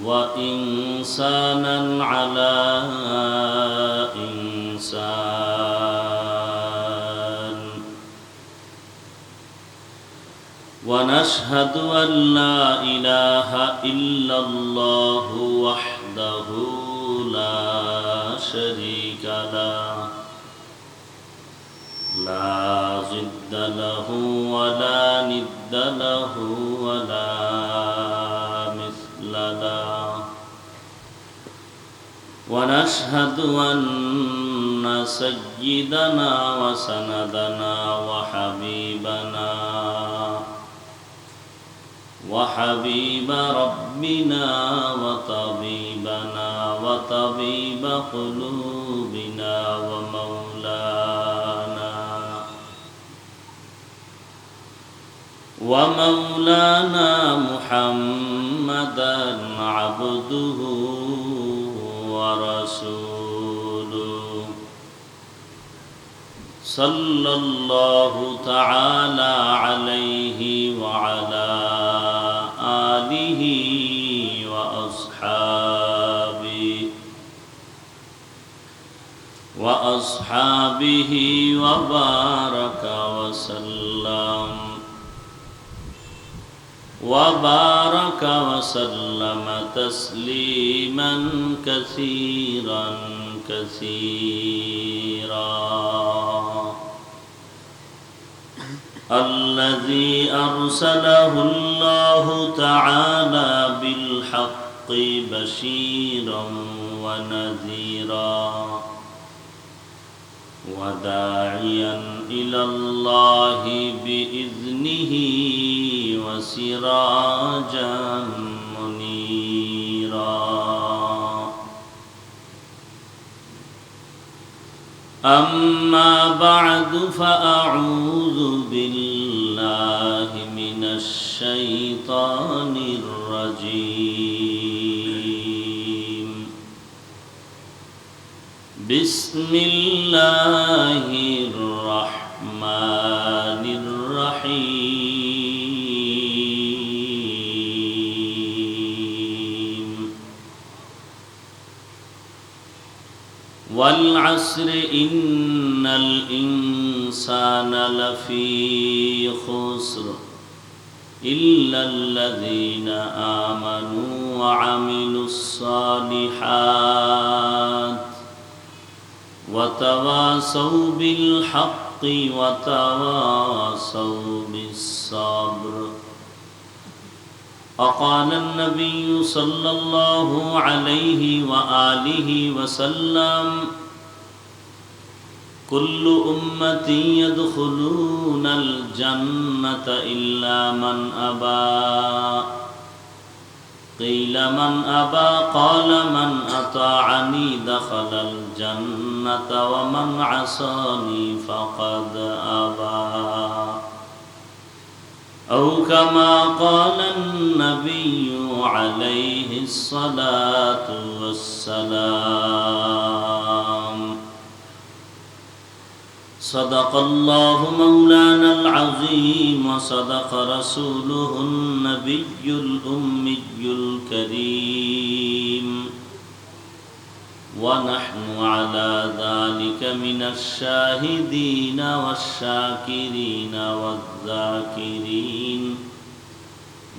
وإنسانا على إنسان. ونشهد أن لا إله إلا الله وحده لا شريك له لا ضد له ولا ند له ولا مثل له. ونشهد أن سيدنا وسندنا وحبيب ربنا وطبيب قلوبنا ومولانا محمدا عبده ورسوله صلى الله تعالى عليه وعلى آله وأصحابه وبارك وسلم تسليما كثيرا الذي أرسله الله تعالى بالحق بشيرا ونذيرا وداعيا إلى الله بإذنه وسراجا منيرا. أما بعد فأعوذ بالله من الشيطان الرجيم. بسم الله الرحمن الرحيم. والعصر إن الإنسان لفي خسر إلا الذين آمنوا وعملوا الصالحات وتواصوا بالحق وتواصوا بالصبر. وقال النبي صلى الله عليه وآله وسلم: كل أمتي يدخلون الجنة إلا من أبى. قيل من أبى؟ قال من أطاعني دخل الجنة ومن عصاني فقد أبى. أو كما قال النبي عليه الصلاة والسلام. صدق الله مولانا العظيم وصدق رسوله النبي الأمي الكريم، ونحن على ذلك من الشاهدين والشاكرين والذاكرين،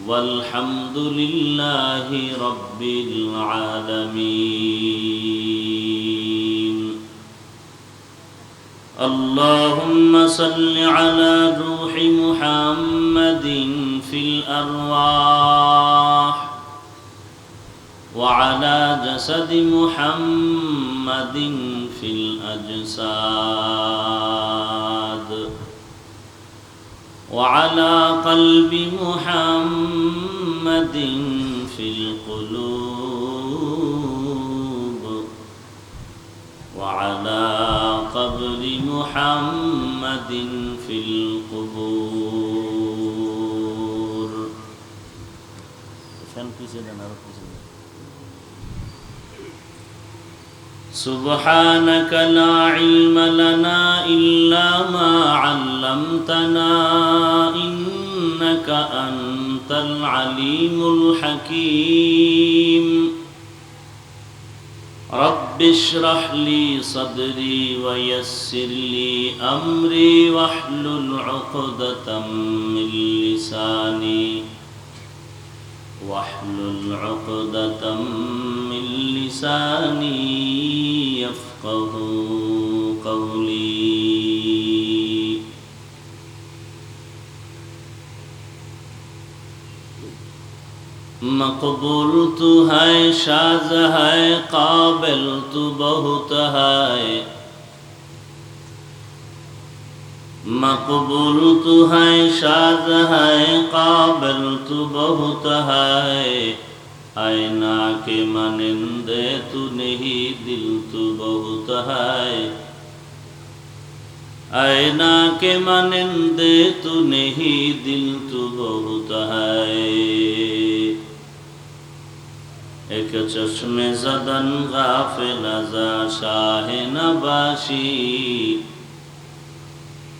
والحمد لله رب العالمين. اللهم صل على روح محمد في الأرواح، وعلى جسد محمد في الأجساد، وعلى قلب محمد في القلوب، وعلى قبر محمد في القبور. سبحانك لا علم لنا إلا ما علمتنا إنك أنت أنت العليم الحكيم رب اشرح لي صدري ويسر لي أمري واحلل عقدة من لساني يفقه قولي मकबूल तू है शाज़ है काबिल तू बहुत है मकबूल तू है शाज़ है काबिल तू बहुत है आईना के मानिंदे तू नहीं दिल तू बहुत है आईना के मानिंदे तू नहीं दिल तू बहुत है एक चश्मे ज़दन गाफिल अज़ा शाह नबाशी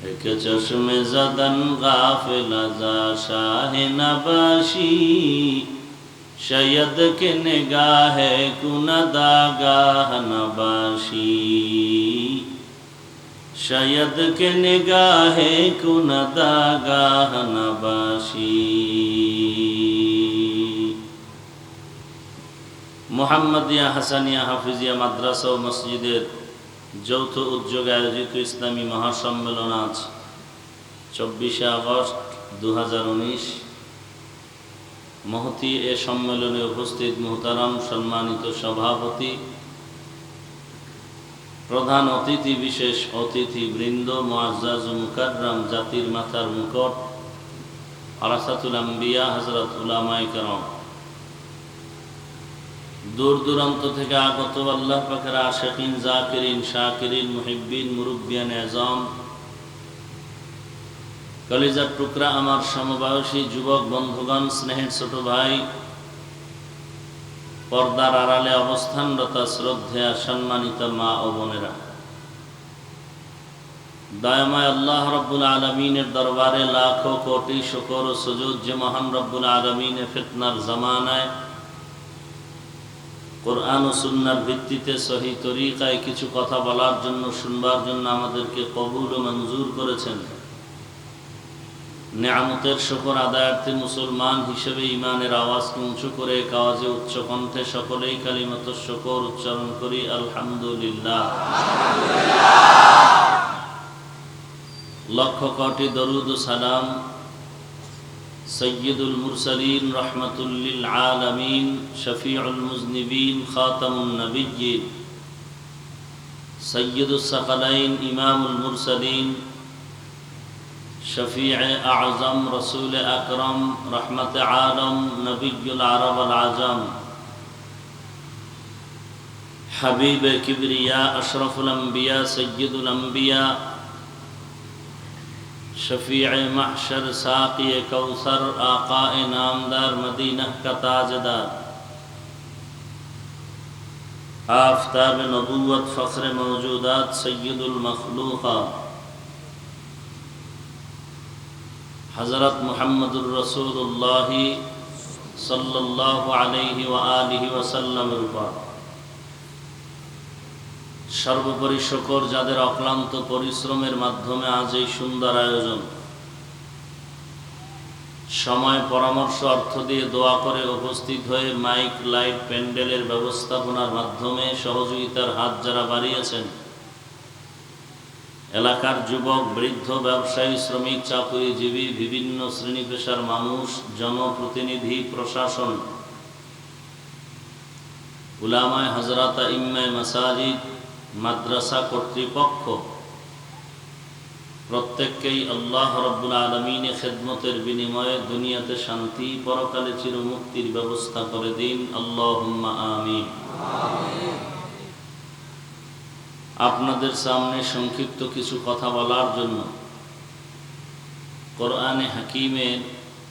एक चश्मे ज़दन गाफिल अज़ा शाह नबाशी शायद के निगाह कुनदागाह नबाशी शायद के निगाह कुनदागाह नबाशी मुहम्मदिया हसानिया हाफिजिया माद्रासा ও মসজিদের যৌথ উদ্যোগে আয়োজিত ইসলামী মহাসম্মেলন আজ 24 আগস্ট 2019 মহতী এ সম্মেলনে উপস্থিত মুহতারাম সম্মানিত সভাপতি প্রধান অতিথি বিশেষ অতিথি বৃন্দ মুআজ্জাজ ও মুকাররম জাতির মাথার মুকুট আরাসাতুল আম্বিয়া হযরত উলামায়ে কেরাম दूर दूरान्त থেকে আগত আল্লাহ পাকের আশিকিন জাকিরিন শাকিরিন মুহিব্বিন মুরব্বিয়ান আযম কলিজার টুকরা আমার সমবয়সী যুবক বন্ধুগণ স্নেহের ছোট ভাই পর্দার আড়ালে অবস্থানরত শ্রদ্ধেয়া সম্মানিত মা ও বোনেরা দয়াময় আল্লাহ রাব্বুল আলামিনের দরবারে লাখো কোটি শুকর ও সুজুদ যে মহান রাব্বুল আলামিনের ফিতনার জামানায় কোরআন ও সুন্নাহর ভিত্তিতে সহি তরিকায় কিছু কথা বলার জন্য শুনবার জন্য আমাদেরকে কবুল ও মঞ্জুর করেছেন নিয়ামতের শুকর আদায়ার্থে মুসলমান হিসেবে ঈমানের আওয়াজকে উঁচু করে এক আওয়াজে উচ্চ কণ্ঠে সকলেই কালিমাতুশ শুকর উচ্চারণ করি আলহামদুলিল্লাহ লক্ষ কোটি দরুদ ও সালাম सय्यदुल मुरसलीन रहमतुल लिल आलमीन शफीउल मुज़निबीन खातमुन नबिय्यीन सय्यदुस सकलैन इमामुल मुरसलीन शफीअ आज़म रसूल अकरम रहमत आलम नबियुल अरब वल आजम हबीब किबरिया अशरफुल अंबिया सय्यदुल अंबिया शफीअ महशर साक़ी कौसर आक़ाए नामदार मदीना का ताजदार आफ़ताब नबुव्वत फ़ख्र मौजूदात सय्यदुल मखलूक़ात हज़रत मुहम्मदुर रसूलुल्लाह सल्लल्लाहु अलैहि व आलिहि वसल्लम সর্বোপরি শুকর যাদের অক্লান্ত পরিশ্রমের মাধ্যমে আজ এই সুন্দর আয়োজন সময় পরামর্শ অর্থ দিয়ে দোয়া করে উপস্থিত হয়ে মাইক লাইট প্যান্ডেলের ব্যবস্থাপনার মাধ্যমে সহযোগিতার হাত যারা বাড়িয়েছেন এলাকার যুবক বৃদ্ধ ব্যবসায়ী শ্রমিক চাকুরিজীবী বিভিন্ন শ্রেণী পেশার মানুষ জনপ্রতিনিধি প্রশাসন উলামায়ে হযরত ইমামে মাসাজিদ মাদ্রাসা কর্তৃপক্ষ প্রত্যেককেই আল্লাহ রাব্বুল আলামিনের খেদমতের বিনিময়ে দুনিয়াতে শান্তি পরকালে চিরমুক্তির ব্যবস্থা করে দিন আল্লাহুম্মা আমিন। আপনাদের সামনে সংক্ষিপ্ত কিছু কথা বলার জন্য কোরআনে হাকিমের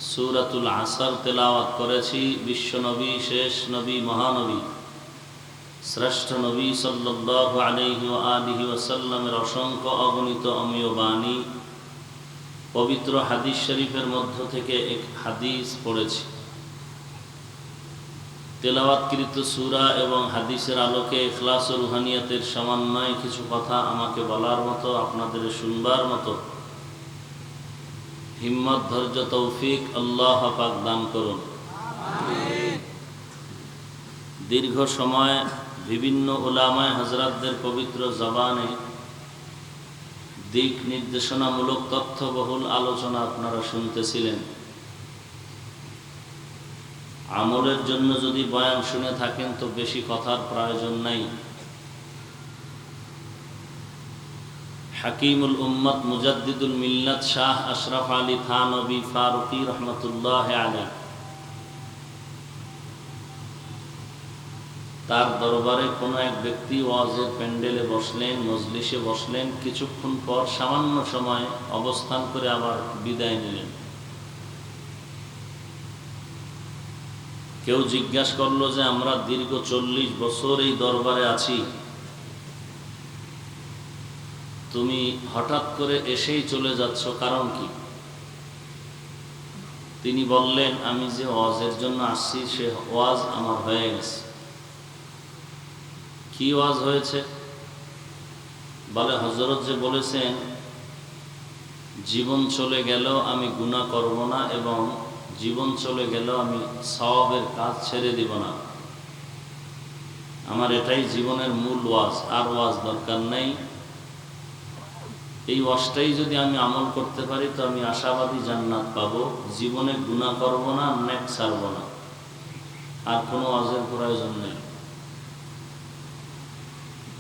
সূরাতুল আসর তেলাওয়াত করেছি। বিশ্বনবী শেষ নবী মহানবী শ্রেষ্ঠ নবী সাল্লাল্লাহু আলাইহি ওয়া আলিহি ওয়াসাল্লামের অসংখ্য অগণিত অমীয় বাণী পবিত্র হাদিস শরীফের মধ্য থেকে এক হাদিস পড়েছি। তেলাওয়াতকৃত সূরা এবং হাদিসের আলোকে ইখলাস ও রুহানিয়াতের সমন্বয়ে কিছু কথা আমাকে বলার মতো, আপনাদের শুনবার মতো হিম্মত, ধৈর্য, তৌফিক আল্লাহ পাক দান করুন। দীর্ঘ সময় বিভিন্ন উলামায়ে হযরতদের পবিত্র জবানে দিক নির্দেশনামূলক তথ্যবহুল আলোচনা আপনারা শুনতেছিলেন। আমলের জন্য যদি বয়ান শুনে থাকেন তো বেশি কথার প্রয়োজন নাই। হাকিমুল উম্মত মুজাদ্দিদুল মিল্লাত শাহ আশরাফ আলী থানভী ফারুকী রহমতুল্লাহ আলাইহি, তার দরবারে কোনো এক ব্যক্তি ওয়াজের প্যান্ডেলে বসলেন, মজলিসে বসলেন, কিছুক্ষণ পর সামান্য সময় অবস্থান করে আবার বিদায় নিলেন। কেউ জিজ্ঞাসা করলো যে আমরা দীর্ঘ 40 বছর এই দরবারে আছি, তুমি হঠাৎ করে এসেই চলে যাচ্ছ, কারণ কি? তিনি বললেন, আমি যে ওয়াজের জন্য আসছি সে ওয়াজ আমার হয়ে গেছে। কি ওয়াজ হয়েছে? বলে, হযরত যে বলেছেন জীবন চলে গেল আমি গুনাহ করব না, এবং জীবন চলে গেল আমি সওয়াবের কাজ ছেড়ে দিব না। আমার এটাই জীবনের মূল ওয়াজ, আর ওয়াজ দরকার নেই। এই ওয়াজটাই যদি আমি আমল করতে পারি তো আমি আশাবাদী জান্নাত পাবো। জীবনে গুনাহ করব না, নেক ছাড়ব না, আর কোনো ওয়াজের প্রয়োজন নেই।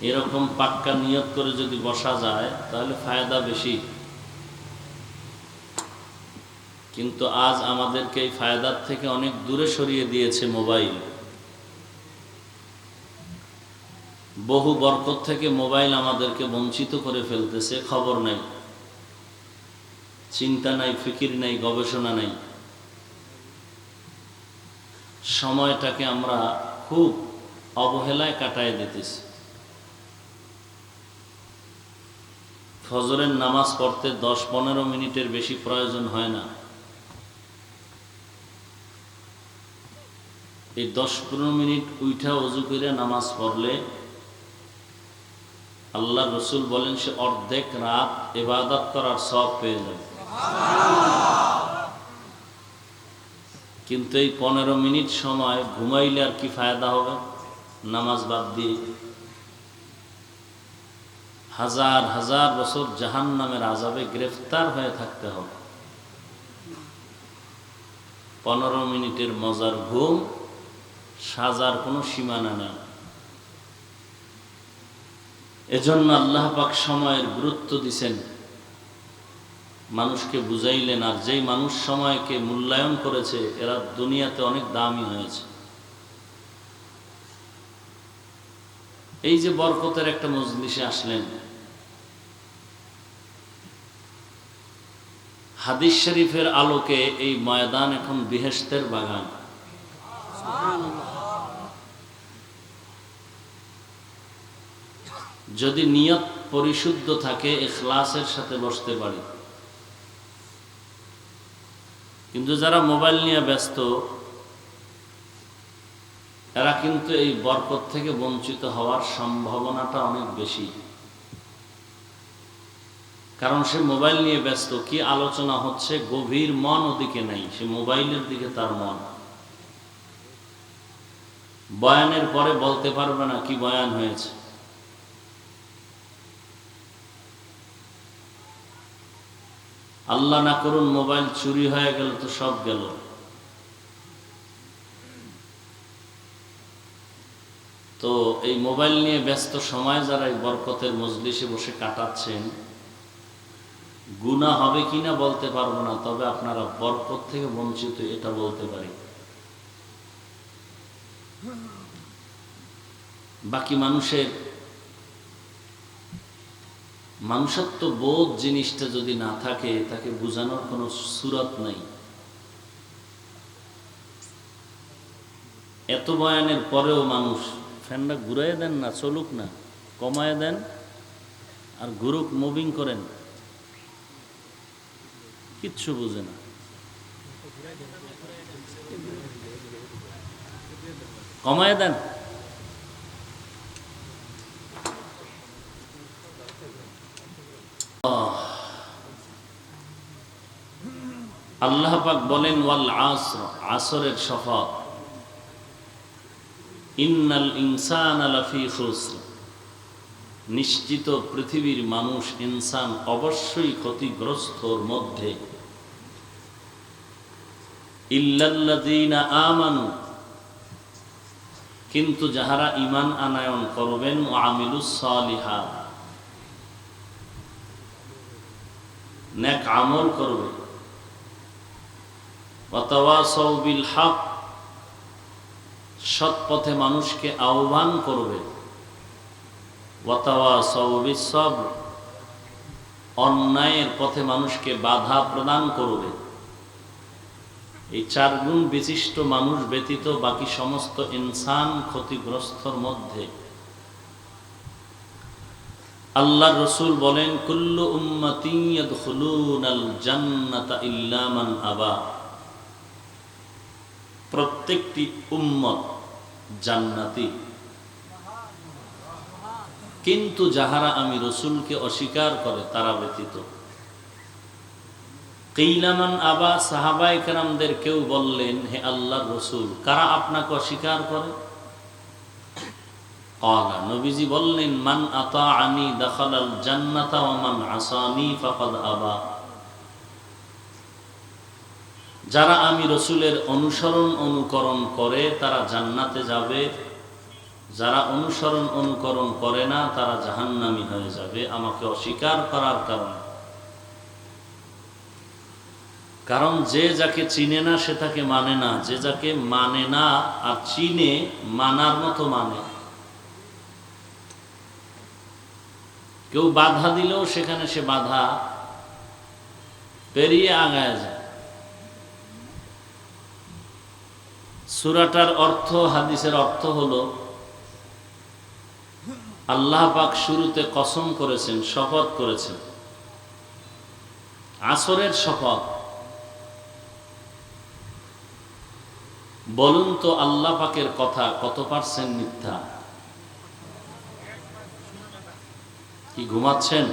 এরকম পাক্কা নিয়ত করে যদি বসা যায় তাহলে ফায়দা বেশি। কিন্তু আজ আমাদেরকে এই ফায়দার থেকে অনেক দূরে সরিয়ে দিয়েছে মোবাইল। বহু বরকত থেকে মোবাইল আমাদেরকে বঞ্চিত করে ফেলতেছে। খবর নাই, চিন্তা নাই, ফিকির নাই, গবেষণা নাই। সময়টাকে আমরা খুব অবহেলায় কাটায় দিতেছি। ফজরের নামাজ পড়তে 10-15 মিনিটের বেশি প্রয়োজন হয় না। এই 10-15 মিনিট উঠা ওযু করে নামাজ পড়লে আল্লাহ রসুল বলেন সে অর্ধেক রাত ইবাদত করার সওয়াব পেয়ে যাবে। কিন্তু এই 15 মিনিট সময় ঘুমাইলে আর কি ফায়দা হবে? নামাজ বাদ দিয়ে হাজার হাজার বছর জাহান্নামের আযাবে গ্রেফতার হয়ে থাকতে হবে। 15 মিনিটের মজার ঘুম, সাজার কোনো সীমানা নেই। এজন্য আল্লাহ পাক সময়ের গুরুত্ব দিছেন, মানুষকে বুঝাইলেন। আর যেই মানুষ সময়কে মূল্যায়ন করেছে এরা দুনিয়াতে অনেক দামি হয়েছে। এই যে বরকতের একটা মজলিসে আসলেন, হাদিস শরীফের আলোকে এই ময়দান এখন বেহেশতের বাগান। যদি নিয়ত পরিশুদ্ধ থাকে ইখলাসের সাথে বসতে পারি। কিন্তু যারা মোবাইল নিয়ে ব্যস্ত এরা কিন্তু এই বরকত থেকে বঞ্চিত হওয়ার সম্ভাবনাটা অনেক বেশি। কারণ সে মোবাইল নিয়ে ব্যস্ত, কি আলোচনা হচ্ছে গভীর মন ওদিকে নাই, সে মোবাইলের দিকে তার মন। বয়ানের পরে বলতে পারবে না কি বয়ান হয়েছে। আল্লাহ না করুন মোবাইল চুরি হয়ে গেল তো সব গেল। তো এই মোবাইল নিয়ে ব্যস্ত সময় যারা এই বরকতের মজলিসে বসে কাটাচ্ছেন, গুনাহ হবে কিনা বলতে পারবো না, তবে আপনারা বরকত থেকে বঞ্চিত এটা বলতে পারি। বাকি মানুষত্ব বোধ জিনিসটা যদি না থাকে তাকে বোঝানোর কোনো সুরত নাই। এত বয়ানের পরেও মানুষ, ফ্যানটা ঘুরাইয়া দেন না, চলুক না, কমায় দেন আর ঘুরুক, মুভিং করেন। কিচ্ছু বুঝে না। কমায় দেন। আল্লাহ পাক বলেন ওয়াল আসর, আসরের শপথ, ইন্নাল ইনসানা লাফি খুসর, নিশ্চিত পৃথিবীর মানুষ ইনসান অবশ্যই ক্ষতিগ্রস্তর মধ্যে, ইল্লাল্লাযীনা আমানু, কিন্তু যাহারা ঈমান আনয়ন করবেন, ওয়া আমিলুস সালিহাত, নেক আমল করবে, ওয়া তাওয়াসাউ বিল হক, সৎ পথে মানুষকে আহ্বান করবে, ওয়া তাওয়াসাউ বিস সবর, অন্যায়ের পথে মানুষকে বাধা প্রদান করবে। এই 4 গুণ বিশিষ্ট মানুষ ব্যতীত বাকি সমস্ত ইনসান ক্ষতিগ্রস্তর মধ্যে। আল্লাহর রাসূল বলেন কুল্লু উম্মতি ইয়াদখুলুনাল জান্নাতা ইল্লা মান আবা, প্রত্যেকটি উম্মত জান্নাতি, কিন্তু যাহারা আমি রাসূলকে অস্বীকার করে তারা ব্যতীত। কিলা মান আবা, সাহাবায়ে কেরামদের কেউ বললেন, হে আল্লাহর রাসূল, কারা আপনাকে অস্বীকার করে? ক্বালা, নবীজি বললেন, মান আতাআনি দাখালাল জান্নাতা ওয়া মান আসানি ফাকাদ আবা, যারা আমি রাসূলের অনুসরণ অনুকরণ করে তারা জান্নাতে যাবে, যারা অনুসরণ অনুকরণ করে না তারা জাহান্নামী হয়ে যাবে আমাকে অস্বীকার করার কারণে। কারণ যে যাকে চিনে না সে তাকে মানে না, যে যাকে মানে না আর চিনে মানার মতো মানে। কেউ বাধা দিলেও সেখানে সে বাধা পেরিয়ে আগায় যায়। সূরাটার অর্থ, হাদিসের অর্থ হলো, আল্লাহ পাক শুরুতে কসম করেছেন, শপথ করেছেন, আসরের শপথ। বলুন তো আল্লাহ পাকের কথা কত পার্সেন্ট মিথ্যা? কি ঘুমাচ্ছেন?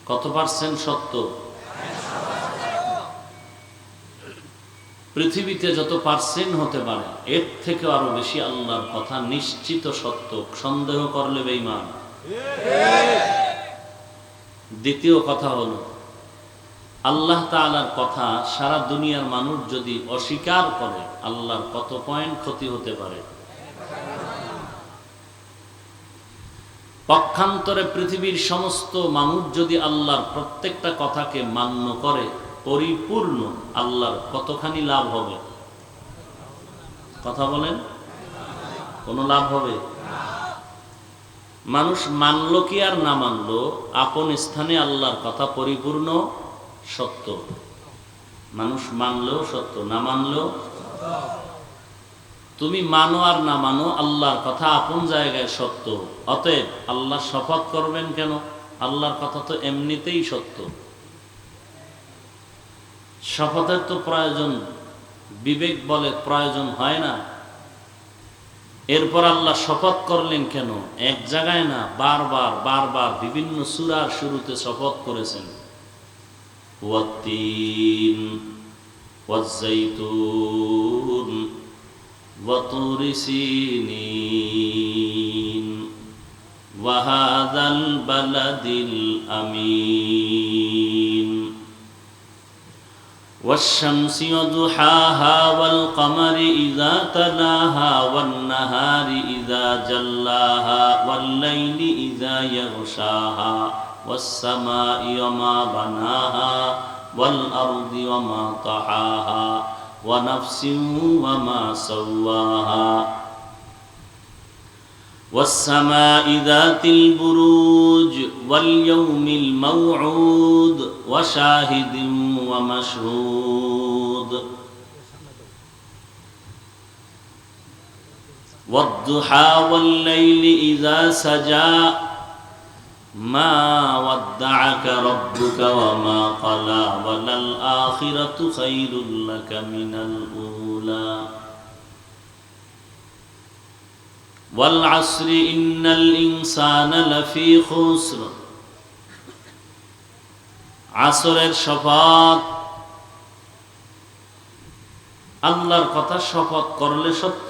কত পার্সেন্ট সত্য? পৃথিবীতে যত পার্সেন্ট হতে পারে এর থেকে আরো বেশি আল্লাহর কথা নিশ্চিত সত্য, সন্দেহ করলে বেঈমান। দ্বিতীয় কথা হলো, আল্লাহ তাআলার কথা সারা দুনিয়ার মানুষ যদি অস্বীকার করে আল্লাহর কত পয়েন্ট ক্ষতি হতে পারে। পক্ষান্তরে পৃথিবীর সমস্ত মানুষ যদি আল্লাহর প্রত্যেকটা কথাকে মান্য করে পরিপূর্ণ, আল্লাহর কতখানি লাভ হবে? কথা বলেন, কোনো লাভ হবে? মানুষ মানলো কি আর না মানলো, আপন স্থানে আল্লাহর কথা পরিপূর্ণ সত্য। মানুষ মানলেও সত্য, না মানলেও। তুমি মানো আর না মানো, আল্লাহর কথা আপন জায়গায় সত্য। অতএব আল্লাহ শপথ করবেন কেন? আল্লাহর কথা তো এমনিতেই সত্য। শপথের তো প্রয়োজন, বিবেক বলে প্রয়োজন হয় না। এরপর আল্লাহ শপথ করলেন কেন? এক জায়গায় না, বারবার বারবার বিভিন্ন সূরার শুরুতে শপথ করেছেন। ওয়াত্তিন ওয়াজ্জাইতুন ওয়া তুরি সিনিন ওয়া হাযাল বালাদিল আমিন والشمس وضحاها والقمر إذا تلاها والنهار إذا جلاها والليل إذا يغشاها والسماء وما بناها والأرض وما طحاها ونفس وما سواها والسماء ذات البروج واليوم الموعود وشاهد ومشهود والضحى والليل إذا سجى মা ওয়াদ্দাআকা রাব্বুকা ওয়া মা ক্বালা ওয়ালাল আখিরাতু খায়রুল লাকা মিনাল উলা ওয়াল আসরি ইন্নাল ইনসানা লাফি খুসর। আসরের শপথ, আল্লাহর কথা শপথ করলে সত্য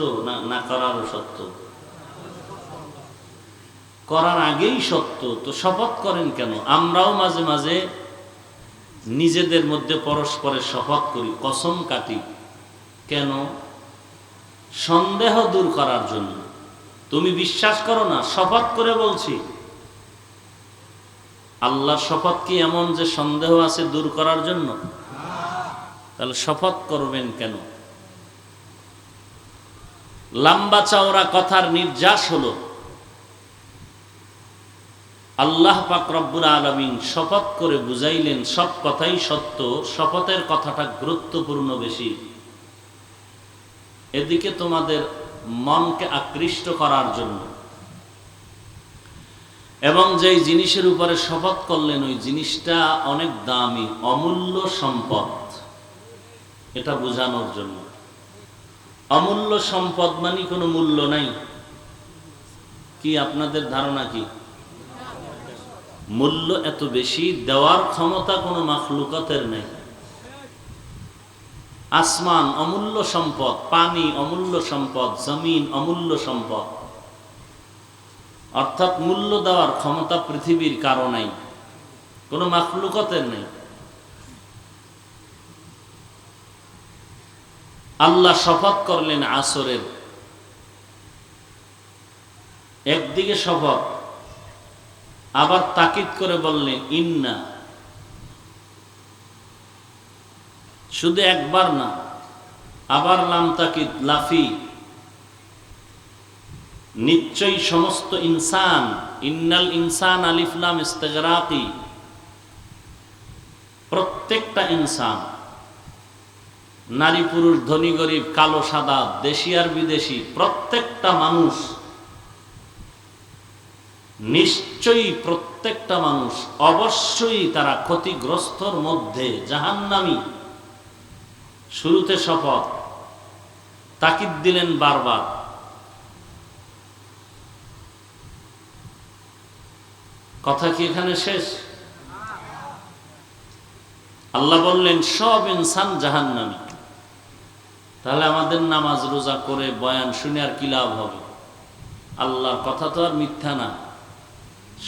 না করারও সত্য? করার আগেই সত্য, তো শপথ করেন কেন? আমরাও মাঝে মাঝে নিজেদের মধ্যে পরস্পরের শপথ করি, কসম কাটি। কেন? সন্দেহ দূর করার জন্য। তুমি বিশ্বাস করো না, শপথ করে বলছি। আল্লাহর শপথ কি এমন যে সন্দেহ আছে দূর করার জন্য? তাহলে শপথ করবেন কেন? লম্বা চওড়া কথার নির্যাস হলো আল্লাহ পাক রব্বুল আলামিন শপথ করে বুঝাইলেন সব কথাই সত্য, শপথের কথাটা গুরুত্বপূর্ণ বেশি। এদিকে তোমাদের মনকে আকৃষ্ট করার জন্য, এবং যেই জিনিসের উপরে শপথ করলেন ওই জিনিসটা অনেক দামি, অমূল্য সম্পদ, এটা বোঝানোর জন্য। অমূল্য সম্পদ মানে কোনো মূল্য নাই। কি আপনাদের ধারণা কি? মূল্য এত বেশি, দেওয়ার ক্ষমতা কোনো মাখলুকাতের নেই। আসমান অমূল্য সম্পদ, পানি অমূল্য সম্পদ, জমিন অমূল্য সম্পদ। অর্থাৎ মূল্য দেওয়ার ক্ষমতা পৃথিবীর কারো নাই, কোনো মাখলুকাতের নেই। আল্লাহ শপথ করলেন আসরের, একদিকে শপথ, আবার তাকিদ করে বললেন ইন্না। শুধু একবার না, আবার লাম তাকিদ, লাফি। নিশ্চয়ই সমস্ত ইনসান, ইন্নাল ইনসান আলিফ লাম ইস্তিগরাকি, প্রত্যেকটা ইনসান, নারী পুরুষ, ধনী গরিব, কালো সাদা, দেশি আর বিদেশি, প্রত্যেকটা মানুষ, নিশ্চয়ই প্রত্যেকটা মানুষ অবশ্যই তারা ক্ষতিগ্রস্তর মধ্যে, জাহান্নামী। শুরুতে শপথ, তাকিদ দিলেন বারবার। কথা কি এখানে শেষ? আল্লাহ বললেন সব ইনসান জাহান্নামী। তাহলে আমাদের নামাজ রোজা করে বয়ান শুনে আর কি লাভ হবে? আল্লাহর কথা তো আর মিথ্যা না।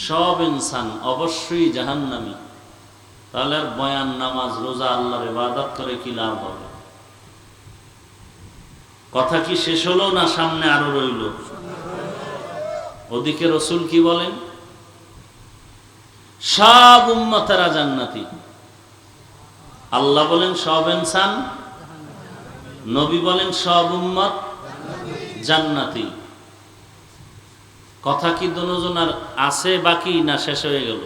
সব ইনসান অবশ্যই জাহান্নামী। তাহলে আর বয়ান, নামাজ, রোজা, আল্লাহর ইবাদত করে কি লাভ হবে? কথা কি শেষ হলো না সামনে আরো রইল? ওদিকে রসুল কি বলেন? সব উম্মতেরা জান্নাতি। আল্লাহ বলেন সব ইনসান, নবী বলেন সব উম্মত জান্নাতি। কথা কি দুজনার আছে বাকি না শেষ হয়ে গেল?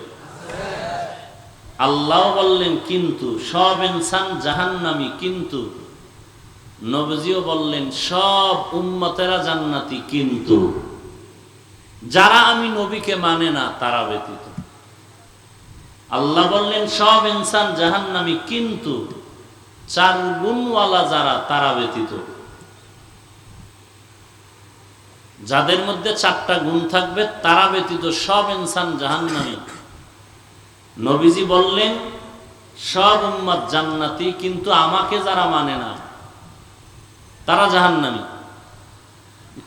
আল্লাহ বললেন কিন্তু সব ইনসান জাহান্নামী, কিন্তু নবীজিও বললেন সব উম্মতেরা জান্নাতি, কিন্তু যারা আমি নবীকে মানে না তারা ব্যতীত। আল্লাহ বললেন সব ইনসান জাহান্নামী, কিন্তু 4 গুণওয়ালা যারা তারা ব্যতীত। যাদের মধ্যে 4টা গুণ থাকবে তারা ব্যতীত সব ইনসান জাহান্নামী। নবীজি বললেন সব উম্মত জান্নাতি, কিন্তু আমাকে যারা মানে না তারা জাহান্নামী।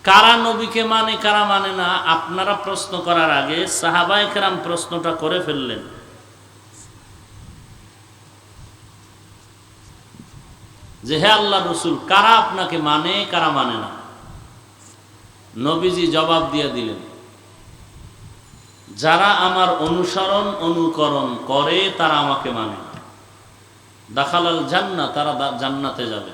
কারা নবীকে মানে কারা মানে না আপনারা প্রশ্ন করার আগে সাহাবায়ে কেরাম প্রশ্নটা করে ফেললেন। যে হে আল্লাহর রাসূল, কারা আপনাকে মানে কারা মানে না? নবীজি জবাব দিয়ে দিলেন যারা আমার অনুসরণ অনুকরণ করে তারা আমাকে মানে। দাখালাল জান্নাহ, তারা জান্নাতে যাবে।